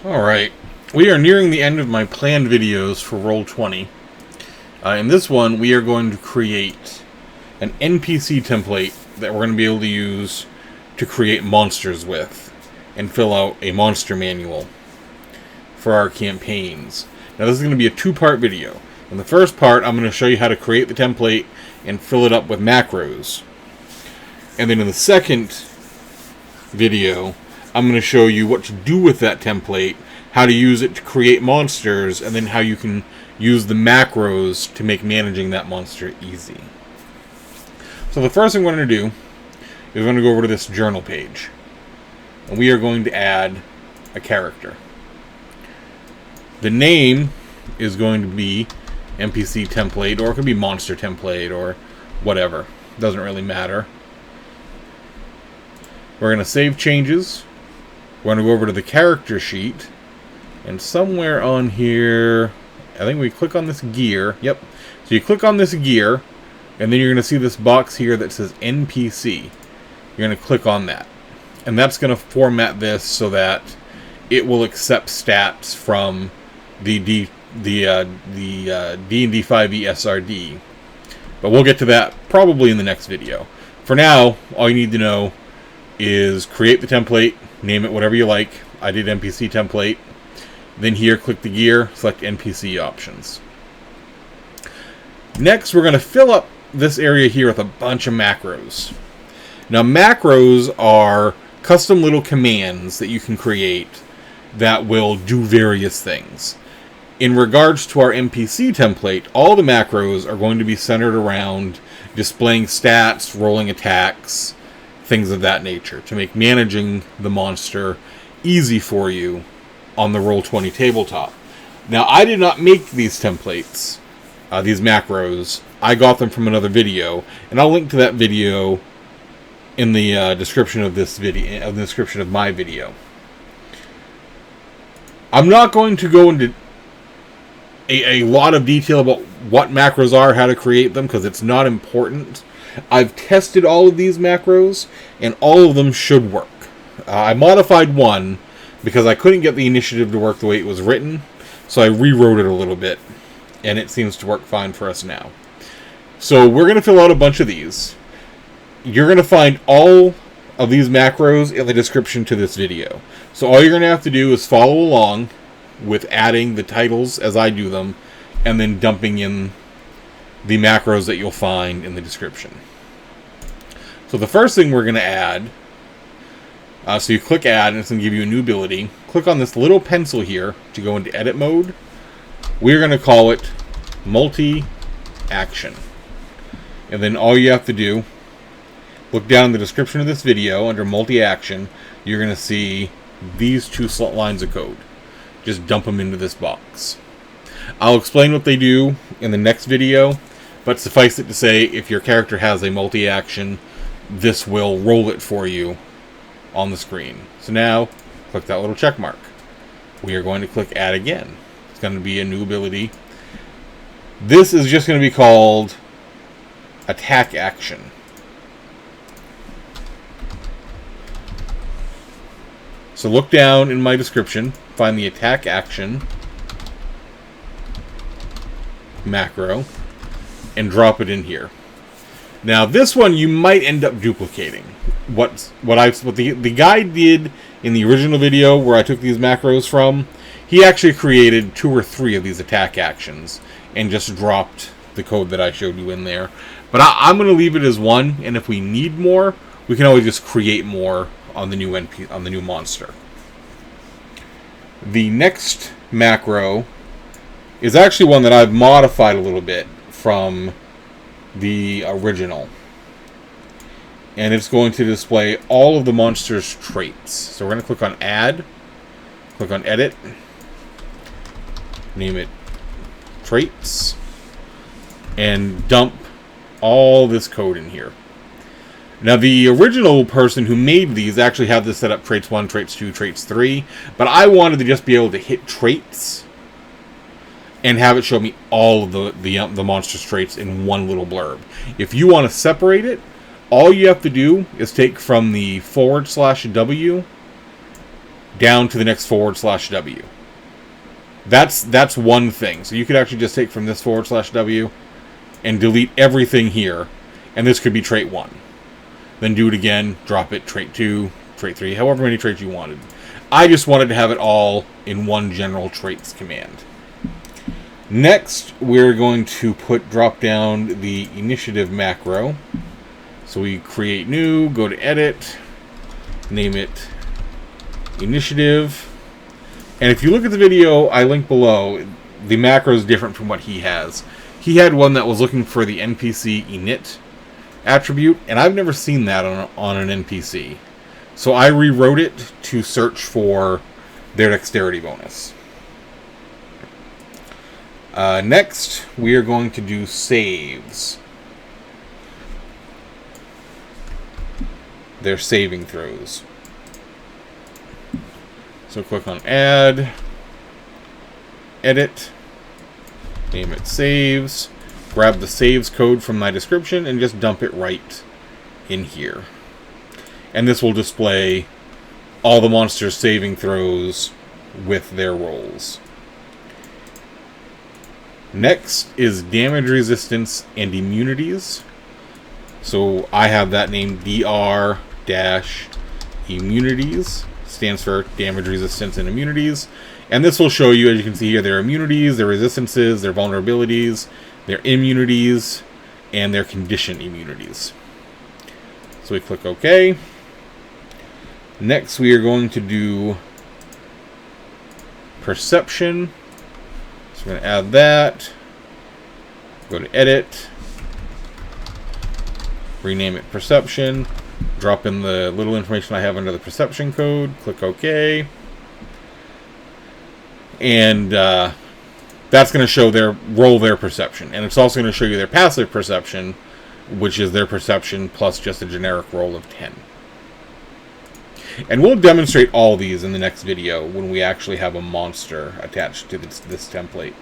Alright, we are nearing the end of my planned videos for Roll20. In this one, we are going to create an NPC template that we're going to be able to use to create monsters with and fill out a monster manual for our campaigns. Now this is going to be a two-part video. In the first part, I'm going to show you how to create the template and fill it up with macros. And then in the second video, I'm going to show you what to do with that template, how to use it to create monsters, and then how you can use the macros to make managing that monster easy. So the first thing we're going to do is we're going to go over to this journal page. And we are going to add a character. The name is going to be NPC template, or it could be monster template, or whatever. Doesn't really matter. We're going to save changes. We're going to go over to the character sheet, and somewhere on here, I think we click on this gear. Yep. So you click on this gear, and then you're going to see this box here that says NPC. You're going to click on that, and that's going to format this so that it will accept stats from the D&D 5e SRD. But we'll get to that probably in the next video. For now, all you need to know is create the template, name it whatever you like. I did NPC template. Then here, click the gear, select NPC options. Next, we're going to fill up this area here with a bunch of macros. Now, macros are custom little commands that you can create that will do various things. In regards to our NPC template, all the macros are going to be centered around displaying stats, rolling attacks, things of that nature, to make managing the monster easy for you on the Roll20 tabletop. Now, I did not make these templates, these macros. I got them from another video, and I'll link to that video in the description of this video, the description of my video. I'm not going to go into a lot of detail about what macros are, how to create them, because it's not important. I've tested all of these macros, and all of them should work. I modified one because I couldn't get the initiative to work the way it was written, so I rewrote it a little bit, and it seems to work fine for us now. So we're going to fill out a bunch of these. You're going to find all of these macros in the description to this video. So all you're going to have to do is follow along with adding the titles as I do them, and then dumping in the macros that you'll find in the description. So the first thing we're going to add, so you click add, and it's going to give you a new ability. Click on this little pencil here to go into edit mode. We're going to call it multi-action. And then all you have to do, look down in the description of this video under multi-action. You're going to see these two lines of code. Just dump them into this box. I'll explain what they do in the next video, but suffice it to say, if your character has a multi-action, this will roll it for you on the screen. So now, click that little check mark. We are going to click add again. It's going to be a new ability. This is just going to be called attack action. So look down in my description, find the attack action macro, and drop it in here. Now this one you might end up duplicating. What the guy did in the original video where I took these macros from, he actually created 2 or 3 of these attack actions and just dropped the code that I showed you in there. But I'm going to leave it as 1, and if we need more, we can always just create more on the new monster. The next macro is actually one that I've modified a little bit from the original, and it's going to display all of the monster's traits. So we're going to click on add, click on edit, name it traits, and dump all this code in here. Now, the original person who made these actually had this set up traits 1, traits 2, traits 3, but I wanted to just be able to hit traits and have it show me all of the monster's traits in one little blurb. If you want to separate it, all you have to do is take from the /W down to the next /W. That's one thing. So you could actually just take from this /W and delete everything here, and this could be trait 1. Then do it again, drop it, trait 2, trait 3, however many traits you wanted. I just wanted to have it all in one general traits command. Next, we're going to drop down the initiative macro. So we create new, go to edit, name it initiative. And if you look at the video I link below, the macro is different from what he has. He had one that was looking for the NPC init attribute, and I've never seen that on an NPC. So I rewrote it to search for their dexterity bonus. Next, we are going to do saves. Their saving throws. So click on add, edit, name it saves, grab the saves code from my description and just dump it right in here. And this will display all the monsters' saving throws with their rolls. Next is damage resistance and immunities. So I have that named DR-immunities. Stands for damage resistance and immunities. And this will show you, as you can see here, their immunities, their resistances, their vulnerabilities, their immunities, and their condition immunities. So we click OK. Next, we are going to do perception. So we're going to add that. Go to edit. Rename it perception. Drop in the little information I have under the perception code. Click OK. And that's going to show their perception. And it's also going to show you their passive perception, which is their perception plus just a generic roll of 10. And we'll demonstrate all these in the next video when we actually have a monster attached to this template.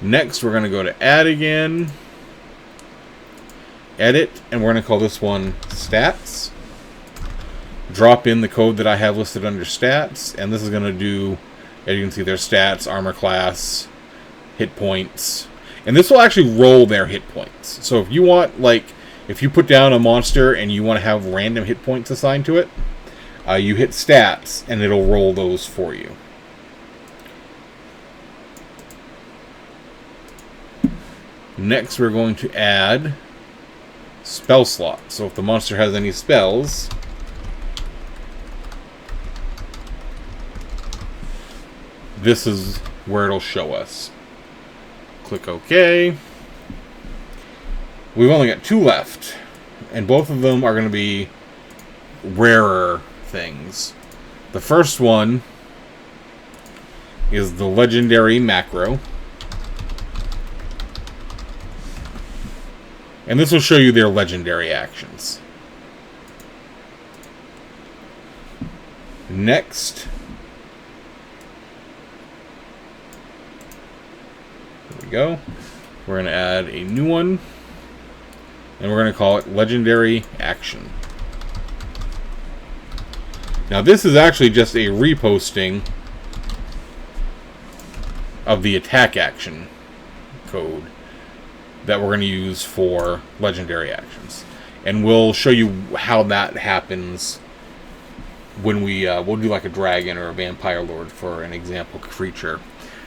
Next, we're going to go to add again, edit, and we're going to call this one stats. Drop in the code that I have listed under stats, and this is going to do, as you can see, their stats, armor class, hit points. And this will actually roll their hit points. So if you want, like, if you put down a monster and you want to have random hit points assigned to it, you hit stats and it'll roll those for you. Next, we're going to add spell slots. So if the monster has any spells, this is where it'll show us. Click OK. We've only got 2 left, and both of them are going to be rarer things. The first one is the legendary macro. And this will show you their legendary actions. Next, there we go. We're going to add a new one. And we're going to call it Legendary Action. Now this is actually just a reposting of the attack action code that we're going to use for legendary actions. And we'll show you how that happens when we'll do like a dragon or a vampire lord for an example creature.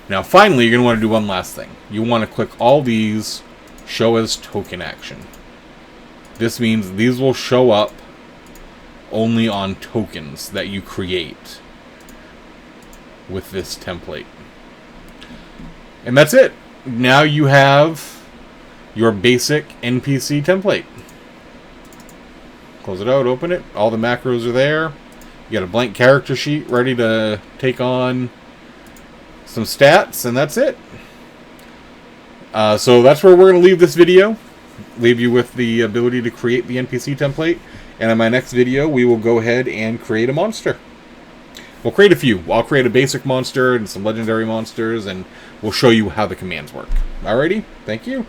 Now finally, you're going to want to do one last thing. You want to click all these Show as Token Action. This means these will show up only on tokens that you create with this template. And that's it. Now you have your basic NPC template. Close it out, open it. All the macros are there. You got a blank character sheet ready to take on some stats, and that's it. So that's where we're going to leave this video. Leave you with the ability to create the NPC template. And in my next video, we will go ahead and create a monster. We'll create a few. I'll create a basic monster and some legendary monsters, and we'll show you how the commands work. Alrighty, thank you.